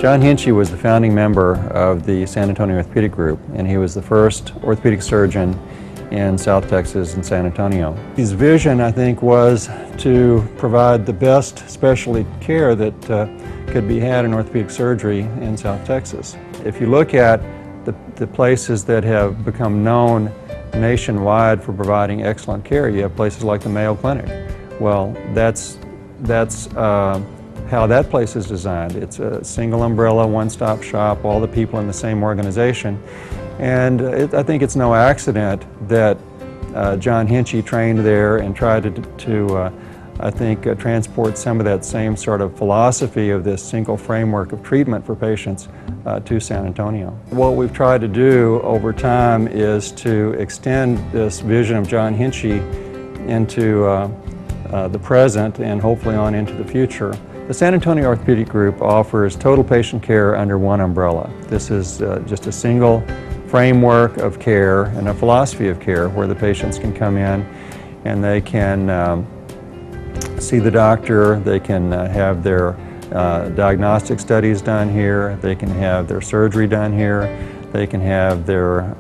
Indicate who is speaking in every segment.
Speaker 1: John Hinchey was the founding member of the San Antonio Orthopaedic Group, and he was the first orthopedic surgeon in South Texas and San Antonio. His vision, I think, was to provide the best specialty care that could be had in orthopedic surgery in South Texas. If you look at the places that have become known nationwide for providing excellent care, you have places like the Mayo Clinic. Well, that's how that place is designed. It's a single umbrella, one-stop shop, all the people in the same organization. And I think it's no accident that John Hinchey trained there and tried to transport some of that same sort of philosophy of this single framework of treatment for patients to San Antonio. What we've tried to do over time is to extend this vision of John Hinchey into the present and hopefully on into the future. The San Antonio Orthopaedic Group offers total patient care under one umbrella. This is just a single framework of care and a philosophy of care where the patients can come in and they can see the doctor, they can have their diagnostic studies done here, they can have their surgery done here, they can have their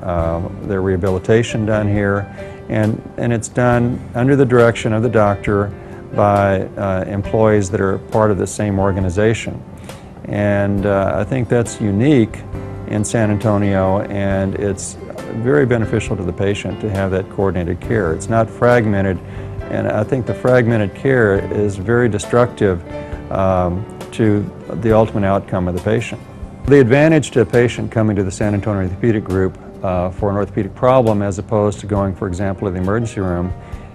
Speaker 1: rehabilitation done here, and it's done under the direction of the doctor by employees that are part of the same organization. And I think that's unique in San Antonio, and it's very beneficial to the patient to have that coordinated care. It's not fragmented, and I think the fragmented care is very destructive to the ultimate outcome of the patient. The advantage to a patient coming to the San Antonio Orthopaedic Group for an orthopedic problem, as opposed to going, for example, to the emergency room,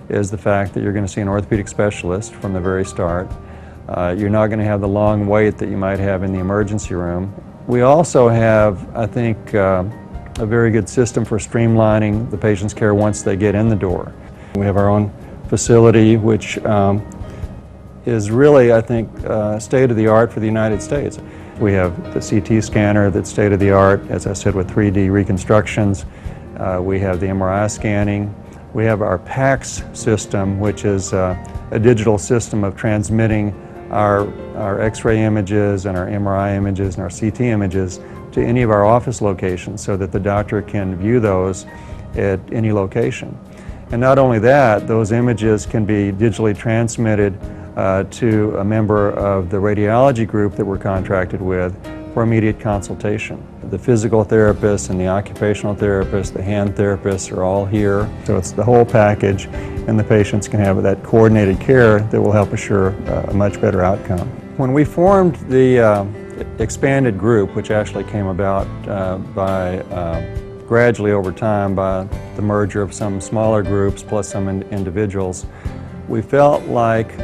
Speaker 1: is the fact that you're going to see an orthopedic specialist from the very start. You're not going to have the long wait that you might have in the emergency room. We also have, I think, a very good system for streamlining the patient's care once they get in the door. We have our own facility, which is really, I think, state-of-the-art for the United States. We have the CT scanner that's state-of-the-art, as I said, with 3D reconstructions. We have the MRI scanning. We have our PACS system, which is a digital system of transmitting our X-ray images and our MRI images and our CT images to any of our office locations so that the doctor can view those at any location. And not only that, those images can be digitally transmitted to a member of the radiology group that we're contracted with for immediate consultation. The physical therapists and the occupational therapists, the hand therapists are all here. So it's the whole package, and the patients can have that coordinated care that will help assure a much better outcome. When we formed the expanded group, which actually came about gradually over time by the merger of some smaller groups plus some individuals, we felt like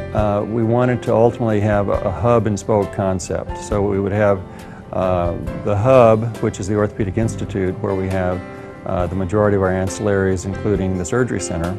Speaker 1: we wanted to ultimately have a hub and spoke concept. So we would have the hub, which is the Orthopedic Institute, where we have the majority of our ancillaries, including the surgery center.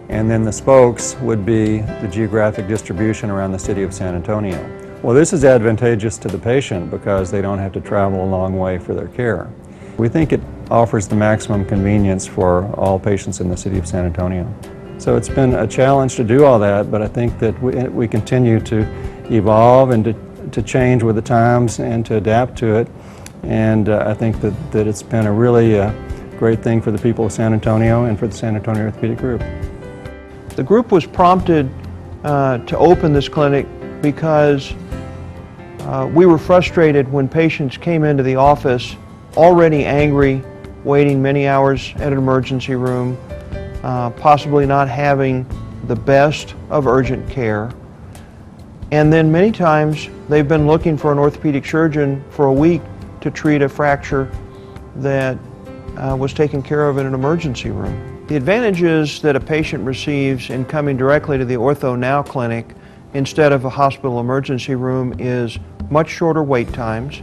Speaker 1: And then the spokes would be the geographic distribution around the city of San Antonio. Well, this is advantageous to the patient because they don't have to travel a long way for their care. We think it offers the maximum convenience for all patients in the city of San Antonio. So it's been a challenge to do all that, but I think that we continue to evolve and to change with the times and to adapt to it. And I think that it's been a really great thing for the people of San Antonio and for the San Antonio Orthopaedic Group.
Speaker 2: The group was prompted to open this clinic because we were frustrated when patients came into the office already angry, waiting many hours at an emergency room, possibly not having the best of urgent care. And then many times they've been looking for an orthopedic surgeon for a week to treat a fracture that was taken care of in an emergency room. The advantages that a patient receives in coming directly to the Ortho Now clinic instead of a hospital emergency room is much shorter wait times.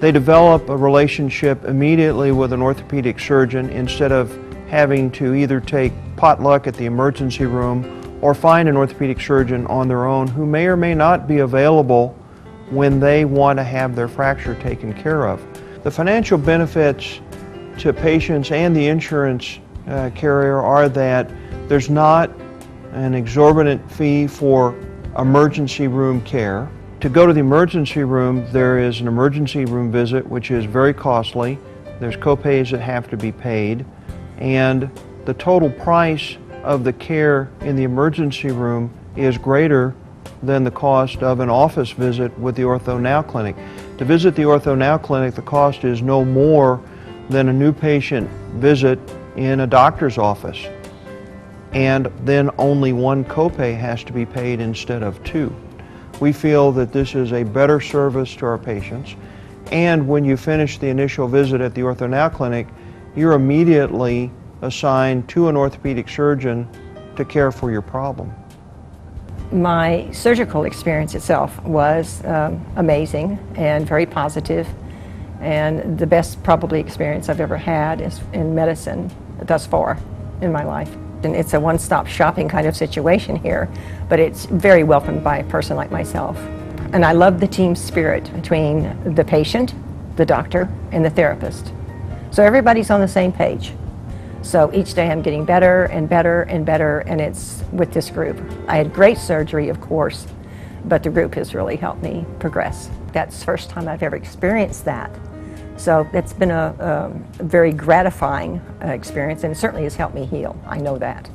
Speaker 2: They develop a relationship immediately with an orthopedic surgeon instead of having to either take potluck at the emergency room or find an orthopedic surgeon on their own who may or may not be available when they want to have their fracture taken care of. The financial benefits to patients and the insurance carrier are that there's not an exorbitant fee for emergency room care. To go to the emergency room, there is an emergency room visit, which is very costly. There's co-pays that have to be paid, and the total price of the care in the emergency room is greater than the cost of an office visit with the Ortho Now Clinic. To visit the Ortho Now Clinic, the cost is no more than a new patient visit in a doctor's office, and then only one copay has to be paid instead of two. We feel that this is a better service to our patients, and when you finish the initial visit at the Ortho Now Clinic, you're immediately assigned to an orthopedic surgeon to care for your problem.
Speaker 3: My surgical experience itself was amazing and very positive, and the best probably experience I've ever had is in medicine thus far in my life. And it's a one-stop shopping kind of situation here, but it's very welcomed by a person like myself. And I love the team spirit between the patient, the doctor, and the therapist. So everybody's on the same page. So each day I'm getting better and better and better, and it's with this group. I had great surgery, of course, but the group has really helped me progress. That's the first time I've ever experienced that. So it's been a very gratifying experience, and it certainly has helped me heal. I know that.